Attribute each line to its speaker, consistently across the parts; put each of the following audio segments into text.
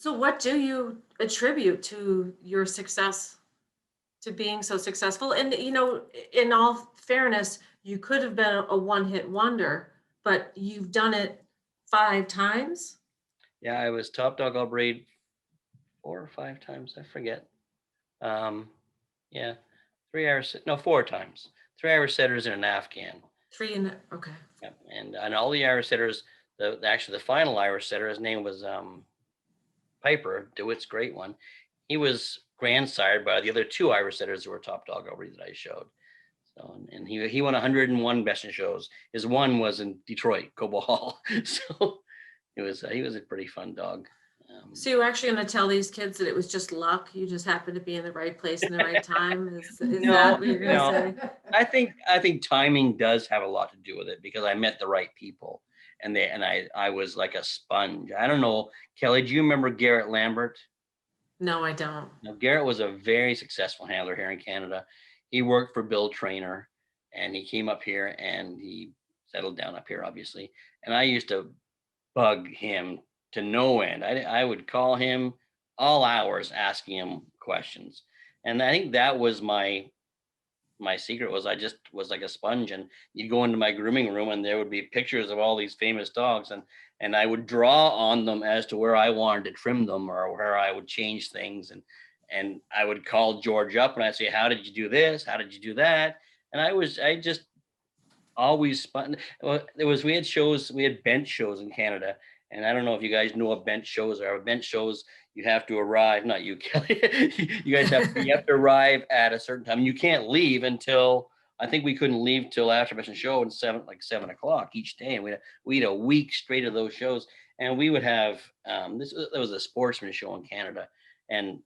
Speaker 1: So what do you attribute to your success, to being so successful? And in all fairness, you could have been a one-hit wonder, but you've done it 5 times.
Speaker 2: Yeah, I was top dog all breed 4 or 5 times. I forget. Um, yeah, 3 hours. No, 4 times. 3 Irish setters in an Afghan.
Speaker 1: Three and okay.
Speaker 2: Yep. And all the Irish setters, actually the final Irish setter, his name was Piper, DeWitt's great one. He was grandsired by the other two Irish setters who were top dog over that I showed. So and he won 101 best in shows. His one was in Detroit, Cobo Hall. So he was a pretty fun dog. Um,
Speaker 1: So you were actually going to tell these kids that it was just luck. You just happened to be in the right place in the right time. Is that
Speaker 2: no,
Speaker 1: what you're going to
Speaker 2: no,
Speaker 1: say?
Speaker 2: I think timing does have a lot to do with it because I met the right people, and I was like a sponge. I don't know, Kelly. Do you remember Garrett Lambert?
Speaker 1: No, I don't.
Speaker 2: Now, Garrett was a very successful handler here in Canada. He worked for Bill Trainer, and he came up here and he settled down up here, obviously. And I used to bug him to no end. I would call him all hours asking him questions, and I think that was my secret was I just was like a sponge, and you'd go into my grooming room and there would be pictures of all these famous dogs, and I would draw on them as to where I wanted to trim them or where I would change things, and I would call George up and I'd say, how did you do this, how did you do that? And I just always spun. Well, we had bench shows in Canada, and I don't know if you guys know what bench shows are. Bench shows, you have to arrive, not you, Kelly. You have to arrive at a certain time. You can't leave until I think we couldn't leave till after mission show and 7 o'clock each day, and we had a week straight of those shows, and we would have there was a sportsman show in Canada, and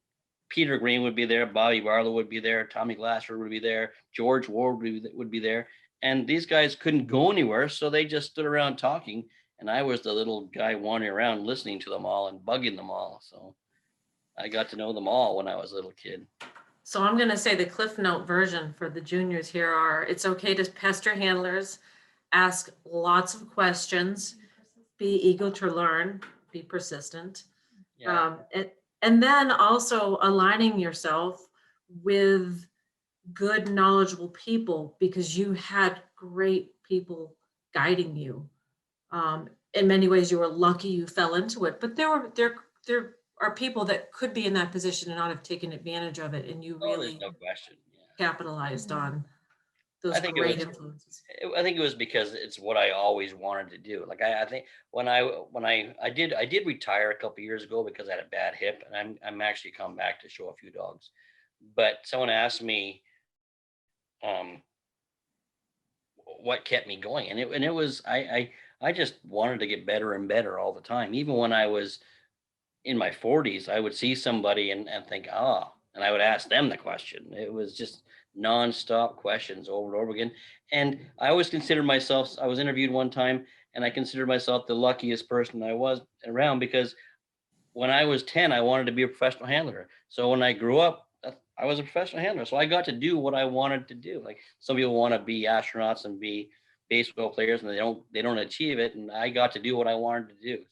Speaker 2: Peter Green would be there, Bobby Barlow would be there, Tommy Glasser would be there, George Ward would be there, and these guys couldn't go anywhere, so they just stood around talking, and I was the little guy wandering around listening to them all and bugging them all. So I got to know them all when I was a little kid.
Speaker 1: So I'm going to say the Cliff Note version for the juniors here are: it's okay to pester handlers, ask lots of questions, be eager to learn, be persistent.
Speaker 2: Yeah.
Speaker 1: Um, and, and then also aligning yourself with good, knowledgeable people because you had great people guiding you. In many ways, you were lucky you fell into it, but there are people that could be in that position and not have taken advantage of it, and you
Speaker 2: Oh, there's
Speaker 1: really
Speaker 2: no question. Yeah.
Speaker 1: capitalized on
Speaker 2: I
Speaker 1: those
Speaker 2: think it
Speaker 1: great
Speaker 2: was.
Speaker 1: influences.
Speaker 2: I think it was because it's what I always wanted to do. Like I think when I did retire a couple years ago because I had a bad hip, and I'm actually come back to show a few dogs. But someone asked me, um, what kept me going, and it was I just wanted to get better and better all the time. Even when I was in my 40s, I would see somebody and think, and I would ask them the question. It was just nonstop questions over and over again. And I always considered myself, I was interviewed one time and I considered myself the luckiest person I was around because when I was 10, I wanted to be a professional handler. So when I grew up, I was a professional handler. So I got to do what I wanted to do. Like some people want to be astronauts and be baseball players and they don't achieve it. And I got to do what I wanted to do.